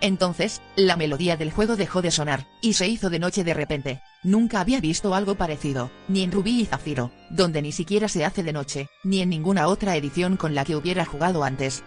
Entonces, la melodía del juego dejó de sonar, y se hizo de noche de repente. Nunca había visto algo parecido, ni en Rubí y Zafiro, donde ni siquiera se hace de noche, ni en ninguna otra edición con la que hubiera jugado antes.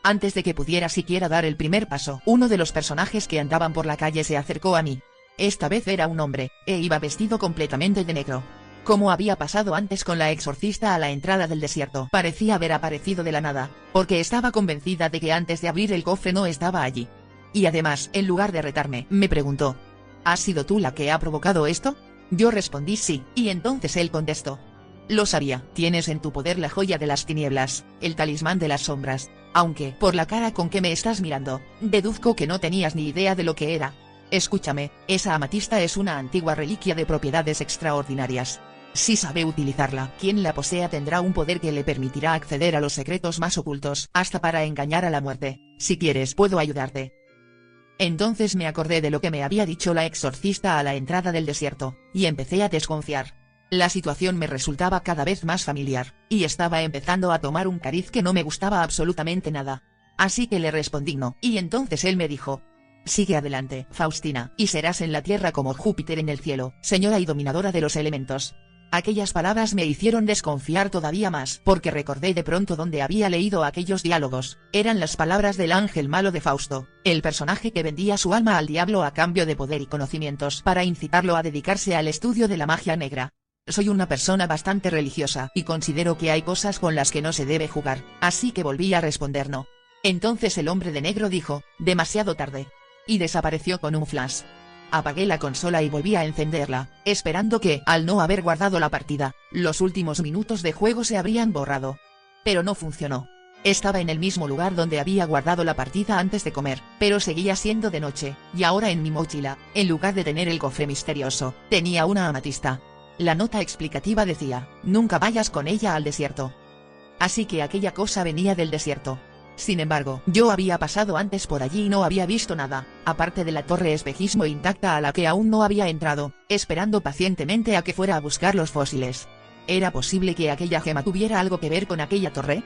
Antes de que pudiera siquiera dar el primer paso, uno de los personajes que andaban por la calle se acercó a mí. Esta vez era un hombre, e iba vestido completamente de negro. Como había pasado antes con la exorcista a la entrada del desierto, parecía haber aparecido de la nada, porque estaba convencida de que antes de abrir el cofre no estaba allí. Y además, en lugar de retarme, me preguntó: ¿has sido tú la que ha provocado esto? Yo respondí sí, y entonces él contestó: lo sabía, tienes en tu poder la joya de las tinieblas, el talismán de las sombras, aunque, por la cara con que me estás mirando, deduzco que no tenías ni idea de lo que era. Escúchame, esa amatista es una antigua reliquia de propiedades extraordinarias. Si sabe utilizarla, quien la posea tendrá un poder que le permitirá acceder a los secretos más ocultos, hasta para engañar a la muerte. Si quieres puedo ayudarte. Entonces me acordé de lo que me había dicho la exorcista a la entrada del desierto, y empecé a desconfiar. La situación me resultaba cada vez más familiar, y estaba empezando a tomar un cariz que no me gustaba absolutamente nada. Así que le respondí no, y entonces él me dijo: sigue adelante, Faustina, y serás en la tierra como Júpiter en el cielo, señora y dominadora de los elementos. Aquellas palabras me hicieron desconfiar todavía más, porque recordé de pronto dónde había leído aquellos diálogos. Eran las palabras del ángel malo de Fausto, el personaje que vendía su alma al diablo a cambio de poder y conocimientos para incitarlo a dedicarse al estudio de la magia negra. Soy una persona bastante religiosa, y considero que hay cosas con las que no se debe jugar, así que volví a responder no. Entonces el hombre de negro dijo: demasiado tarde. Y desapareció con un flash. Apagué la consola y volví a encenderla, esperando que, al no haber guardado la partida, los últimos minutos de juego se habrían borrado. Pero no funcionó. Estaba en el mismo lugar donde había guardado la partida antes de comer, pero seguía siendo de noche, y ahora en mi mochila, en lugar de tener el cofre misterioso, tenía una amatista. La nota explicativa decía: nunca vayas con ella al desierto. Así que aquella cosa venía del desierto. Sin embargo, yo había pasado antes por allí y no había visto nada, aparte de la torre espejismo intacta a la que aún no había entrado, esperando pacientemente a que fuera a buscar los fósiles. ¿Era posible que aquella gema tuviera algo que ver con aquella torre?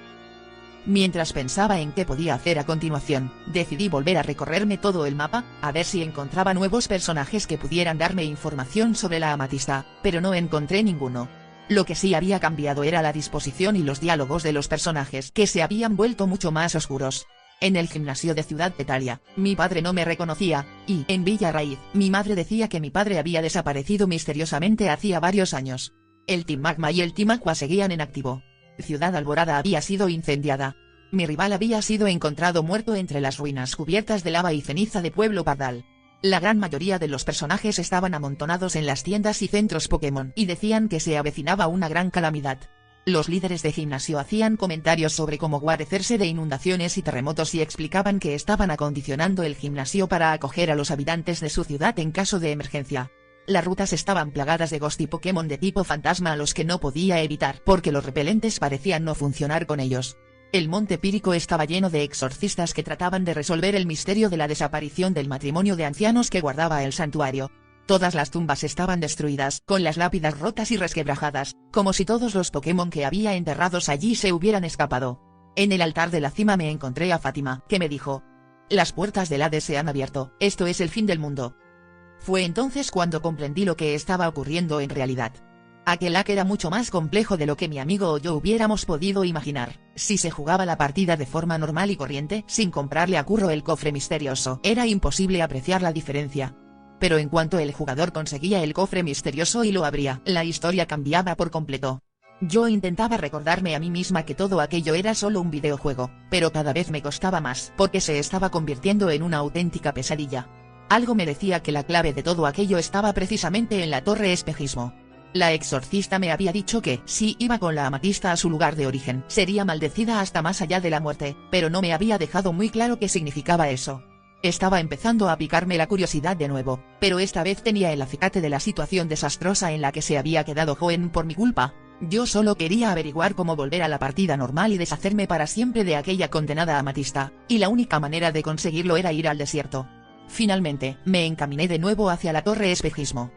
Mientras pensaba en qué podía hacer a continuación, decidí volver a recorrerme todo el mapa, a ver si encontraba nuevos personajes que pudieran darme información sobre la amatista, pero no encontré ninguno. Lo que sí había cambiado era la disposición y los diálogos de los personajes, que se habían vuelto mucho más oscuros. En el gimnasio de Ciudad Petalia, mi padre no me reconocía, y en Villa Raíz, mi madre decía que mi padre había desaparecido misteriosamente hacía varios años. El Team Magma y el Team Aqua seguían en activo. Ciudad Alborada había sido incendiada. Mi rival había sido encontrado muerto entre las ruinas cubiertas de lava y ceniza de Pueblo Pardal. La gran mayoría de los personajes estaban amontonados en las tiendas y centros Pokémon y decían que se avecinaba una gran calamidad. Los líderes de gimnasio hacían comentarios sobre cómo guarecerse de inundaciones y terremotos y explicaban que estaban acondicionando el gimnasio para acoger a los habitantes de su ciudad en caso de emergencia. Las rutas estaban plagadas de ghost y Pokémon de tipo fantasma a los que no podía evitar porque los repelentes parecían no funcionar con ellos. El Monte Pírico estaba lleno de exorcistas que trataban de resolver el misterio de la desaparición del matrimonio de ancianos que guardaba el santuario. Todas las tumbas estaban destruidas, con las lápidas rotas y resquebrajadas, como si todos los Pokémon que había enterrados allí se hubieran escapado. En el altar de la cima me encontré a Fátima, que me dijo: las puertas del Hades se han abierto, esto es el fin del mundo. Fue entonces cuando comprendí lo que estaba ocurriendo en realidad. Aquel hack era mucho más complejo de lo que mi amigo o yo hubiéramos podido imaginar. Si se jugaba la partida de forma normal y corriente, sin comprarle a Curro el cofre misterioso, era imposible apreciar la diferencia. Pero en cuanto el jugador conseguía el cofre misterioso y lo abría, la historia cambiaba por completo. Yo intentaba recordarme a mí misma que todo aquello era solo un videojuego, pero cada vez me costaba más, porque se estaba convirtiendo en una auténtica pesadilla. Algo me decía que la clave de todo aquello estaba precisamente en la torre espejismo. La exorcista me había dicho que, si iba con la amatista a su lugar de origen, sería maldecida hasta más allá de la muerte, pero no me había dejado muy claro qué significaba eso. Estaba empezando a picarme la curiosidad de nuevo, pero esta vez tenía el acicate de la situación desastrosa en la que se había quedado Joen por mi culpa. Yo solo quería averiguar cómo volver a la partida normal y deshacerme para siempre de aquella condenada amatista, y la única manera de conseguirlo era ir al desierto. Finalmente, me encaminé de nuevo hacia la torre espejismo.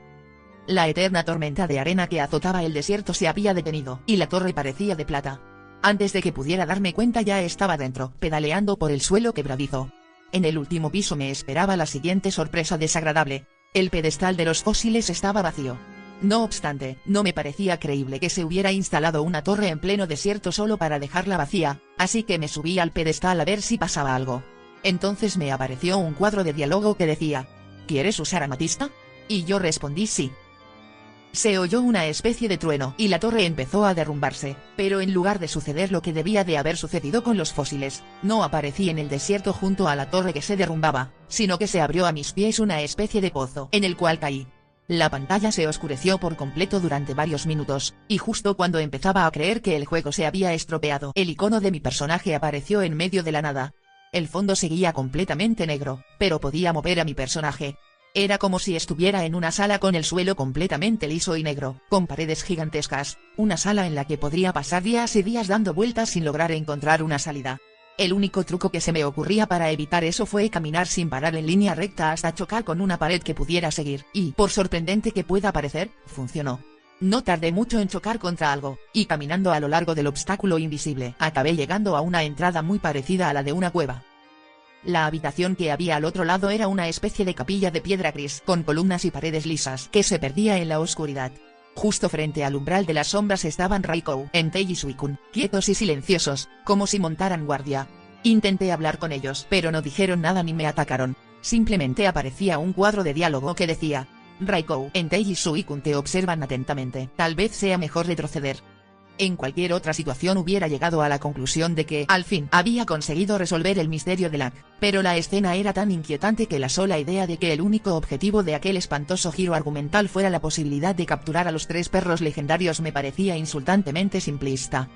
La eterna tormenta de arena que azotaba el desierto se había detenido, y la torre parecía de plata. Antes de que pudiera darme cuenta ya estaba dentro, pedaleando por el suelo quebradizo. En el último piso me esperaba la siguiente sorpresa desagradable. El pedestal de los fósiles estaba vacío. No obstante, no me parecía creíble que se hubiera instalado una torre en pleno desierto solo para dejarla vacía, así que me subí al pedestal a ver si pasaba algo. Entonces me apareció un cuadro de diálogo que decía: ¿quieres usar amatista? Y yo respondí sí. Se oyó una especie de trueno y la torre empezó a derrumbarse, pero en lugar de suceder lo que debía de haber sucedido con los fósiles, no aparecí en el desierto junto a la torre que se derrumbaba, sino que se abrió a mis pies una especie de pozo en el cual caí. La pantalla se oscureció por completo durante varios minutos, y justo cuando empezaba a creer que el juego se había estropeado, el icono de mi personaje apareció en medio de la nada. El fondo seguía completamente negro, pero podía mover a mi personaje. Era como si estuviera en una sala con el suelo completamente liso y negro, con paredes gigantescas, una sala en la que podría pasar días y días dando vueltas sin lograr encontrar una salida. El único truco que se me ocurría para evitar eso fue caminar sin parar en línea recta hasta chocar con una pared que pudiera seguir, y, por sorprendente que pueda parecer, funcionó. No tardé mucho en chocar contra algo, y caminando a lo largo del obstáculo invisible, acabé llegando a una entrada muy parecida a la de una cueva. La habitación que había al otro lado era una especie de capilla de piedra gris, con columnas y paredes lisas, que se perdía en la oscuridad. Justo frente al umbral de las sombras estaban Raikou, Entei y Suicune, quietos y silenciosos, como si montaran guardia. Intenté hablar con ellos, pero no dijeron nada ni me atacaron. Simplemente aparecía un cuadro de diálogo que decía: Raikou, Entei y Suicune te observan atentamente, tal vez sea mejor retroceder. En cualquier otra situación hubiera llegado a la conclusión de que, al fin, había conseguido resolver el misterio de Lack, pero la escena era tan inquietante que la sola idea de que el único objetivo de aquel espantoso giro argumental fuera la posibilidad de capturar a los 3 perros legendarios me parecía insultantemente simplista.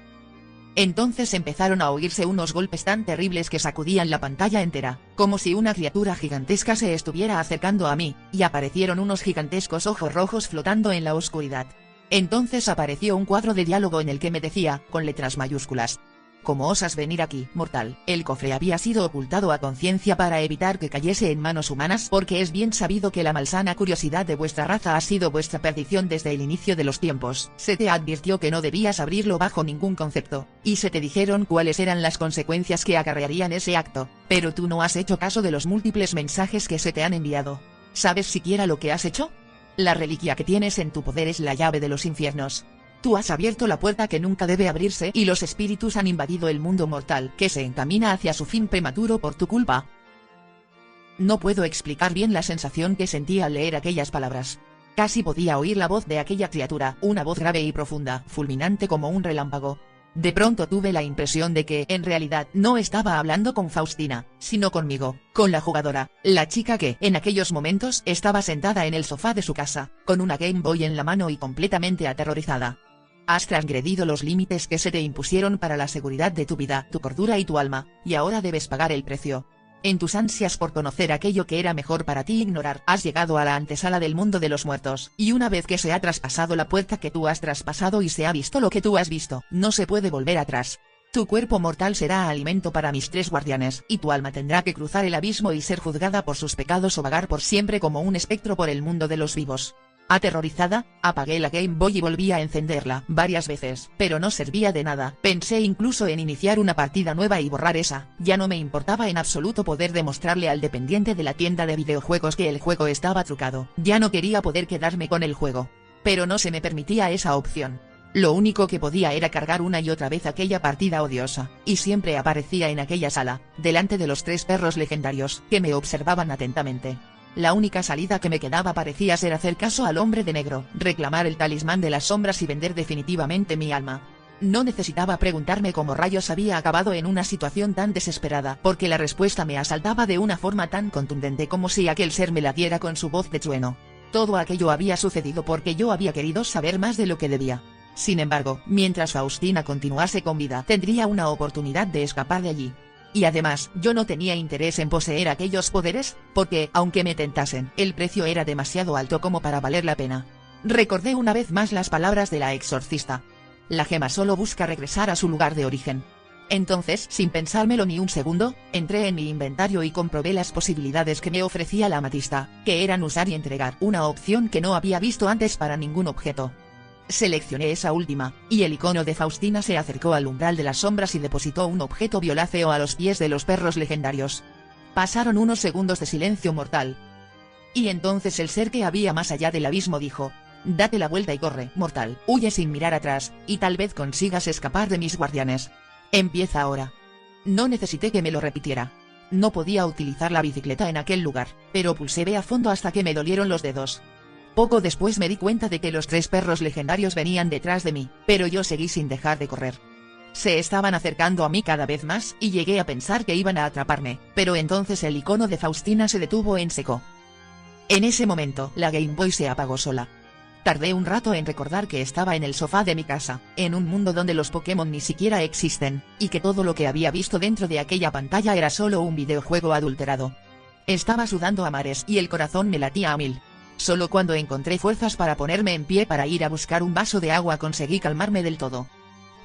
Entonces empezaron a oírse unos golpes tan terribles que sacudían la pantalla entera, como si una criatura gigantesca se estuviera acercando a mí, y aparecieron unos gigantescos ojos rojos flotando en la oscuridad. Entonces apareció un cuadro de diálogo en el que me decía, con letras mayúsculas: ¿cómo osas venir aquí, mortal? El cofre había sido ocultado a conciencia para evitar que cayese en manos humanas, porque es bien sabido que la malsana curiosidad de vuestra raza ha sido vuestra perdición desde el inicio de los tiempos. Se te advirtió que no debías abrirlo bajo ningún concepto, y se te dijeron cuáles eran las consecuencias que acarrearían ese acto, pero tú no has hecho caso de los múltiples mensajes que se te han enviado. ¿Sabes siquiera lo que has hecho? La reliquia que tienes en tu poder es la llave de los infiernos. Tú has abierto la puerta que nunca debe abrirse y los espíritus han invadido el mundo mortal que se encamina hacia su fin prematuro por tu culpa. No puedo explicar bien la sensación que sentí al leer aquellas palabras. Casi podía oír la voz de aquella criatura, una voz grave y profunda, fulminante como un relámpago. De pronto tuve la impresión de que, en realidad, no estaba hablando con Faustina, sino conmigo, con la jugadora, la chica que, en aquellos momentos, estaba sentada en el sofá de su casa, con una Game Boy en la mano y completamente aterrorizada. Has transgredido los límites que se te impusieron para la seguridad de tu vida, tu cordura y tu alma, y ahora debes pagar el precio. En tus ansias por conocer aquello que era mejor para ti ignorar, has llegado a la antesala del mundo de los muertos, y una vez que se ha traspasado la puerta que tú has traspasado y se ha visto lo que tú has visto, no se puede volver atrás. Tu cuerpo mortal será alimento para mis 3 guardianes, y tu alma tendrá que cruzar el abismo y ser juzgada por sus pecados o vagar por siempre como un espectro por el mundo de los vivos. Aterrorizada, apagué la Game Boy y volví a encenderla varias veces, pero no servía de nada. Pensé incluso en iniciar una partida nueva y borrar esa. Ya no me importaba en absoluto poder demostrarle al dependiente de la tienda de videojuegos que el juego estaba trucado. Ya no quería poder quedarme con el juego. Pero no se me permitía esa opción. Lo único que podía era cargar una y otra vez aquella partida odiosa, y siempre aparecía en aquella sala, delante de los 3 perros legendarios, que me observaban atentamente. La única salida que me quedaba parecía ser hacer caso al hombre de negro, reclamar el talismán de las sombras y vender definitivamente mi alma. No necesitaba preguntarme cómo rayos había acabado en una situación tan desesperada, porque la respuesta me asaltaba de una forma tan contundente como si aquel ser me la diera con su voz de trueno. Todo aquello había sucedido porque yo había querido saber más de lo que debía. Sin embargo, mientras Faustina continuase con vida, tendría una oportunidad de escapar de allí. Y además, yo no tenía interés en poseer aquellos poderes, porque, aunque me tentasen, el precio era demasiado alto como para valer la pena. Recordé una vez más las palabras de la exorcista. La gema solo busca regresar a su lugar de origen. Entonces, sin pensármelo ni un segundo, entré en mi inventario y comprobé las posibilidades que me ofrecía la amatista, que eran usar y entregar, una opción que no había visto antes para ningún objeto. Seleccioné esa última, y el icono de Faustina se acercó al umbral de las sombras y depositó un objeto violáceo a los pies de los perros legendarios. Pasaron unos segundos de silencio mortal. Y entonces el ser que había más allá del abismo dijo: date la vuelta y corre, mortal, huye sin mirar atrás, y tal vez consigas escapar de mis guardianes. Empieza ahora. No necesité que me lo repitiera. No podía utilizar la bicicleta en aquel lugar, pero pulsé B a fondo hasta que me dolieron los dedos. Poco después me di cuenta de que los 3 perros legendarios venían detrás de mí, pero yo seguí sin dejar de correr. Se estaban acercando a mí cada vez más y llegué a pensar que iban a atraparme, pero entonces el icono de Faustina se detuvo en seco. En ese momento, la Game Boy se apagó sola. Tardé un rato en recordar que estaba en el sofá de mi casa, en un mundo donde los Pokémon ni siquiera existen, y que todo lo que había visto dentro de aquella pantalla era solo un videojuego adulterado. Estaba sudando a mares y el corazón me latía a 1000. Solo cuando encontré fuerzas para ponerme en pie para ir a buscar un vaso de agua conseguí calmarme del todo.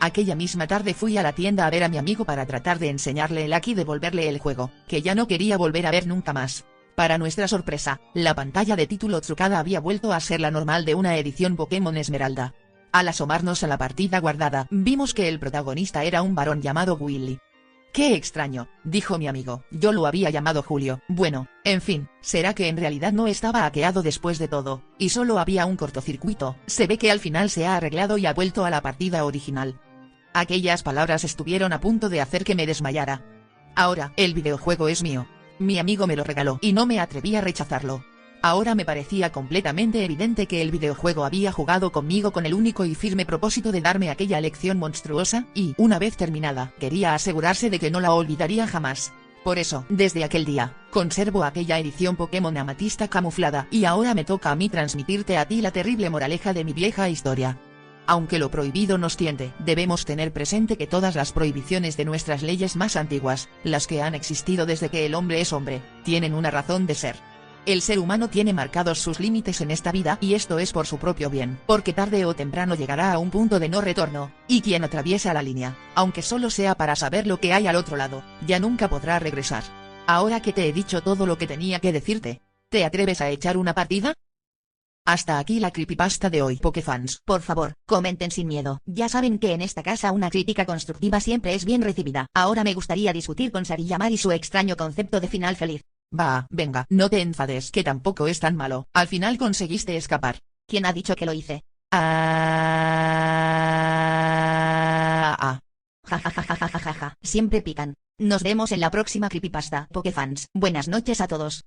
Aquella misma tarde fui a la tienda a ver a mi amigo para tratar de enseñarle el Aki y devolverle el juego, que ya no quería volver a ver nunca más. Para nuestra sorpresa, la pantalla de título trucada había vuelto a ser la normal de una edición Pokémon Esmeralda. Al asomarnos a la partida guardada, vimos que el protagonista era un varón llamado Willy. «¡Qué extraño!», dijo mi amigo, yo lo había llamado Julio. Bueno, en fin, será que en realidad no estaba hackeado después de todo, y solo había un cortocircuito. Se ve que al final se ha arreglado y ha vuelto a la partida original. Aquellas palabras estuvieron a punto de hacer que me desmayara. Ahora, el videojuego es mío. Mi amigo me lo regaló y no me atreví a rechazarlo. Ahora me parecía completamente evidente que el videojuego había jugado conmigo con el único y firme propósito de darme aquella lección monstruosa, y, una vez terminada, quería asegurarse de que no la olvidaría jamás. Por eso, desde aquel día, conservo aquella edición Pokémon amatista camuflada, y ahora me toca a mí transmitirte a ti la terrible moraleja de mi vieja historia. Aunque lo prohibido nos tiente, debemos tener presente que todas las prohibiciones de nuestras leyes más antiguas, las que han existido desde que el hombre es hombre, tienen una razón de ser. El ser humano tiene marcados sus límites en esta vida y esto es por su propio bien, porque tarde o temprano llegará a un punto de no retorno, y quien atraviesa la línea, aunque solo sea para saber lo que hay al otro lado, ya nunca podrá regresar. Ahora que te he dicho todo lo que tenía que decirte, ¿te atreves a echar una partida? Hasta aquí la creepypasta de hoy, Pokéfans. Por favor, comenten sin miedo. Ya saben que en esta casa una crítica constructiva siempre es bien recibida. Ahora me gustaría discutir con Sariyamar y su extraño concepto de final feliz. Va, venga, no te enfades, que tampoco es tan malo. Al final conseguiste escapar. ¿Quién ha dicho que lo hice? Jajajajajaja. Siempre pican. Nos vemos en la próxima creepypasta, Pokéfans. Buenas noches a todos.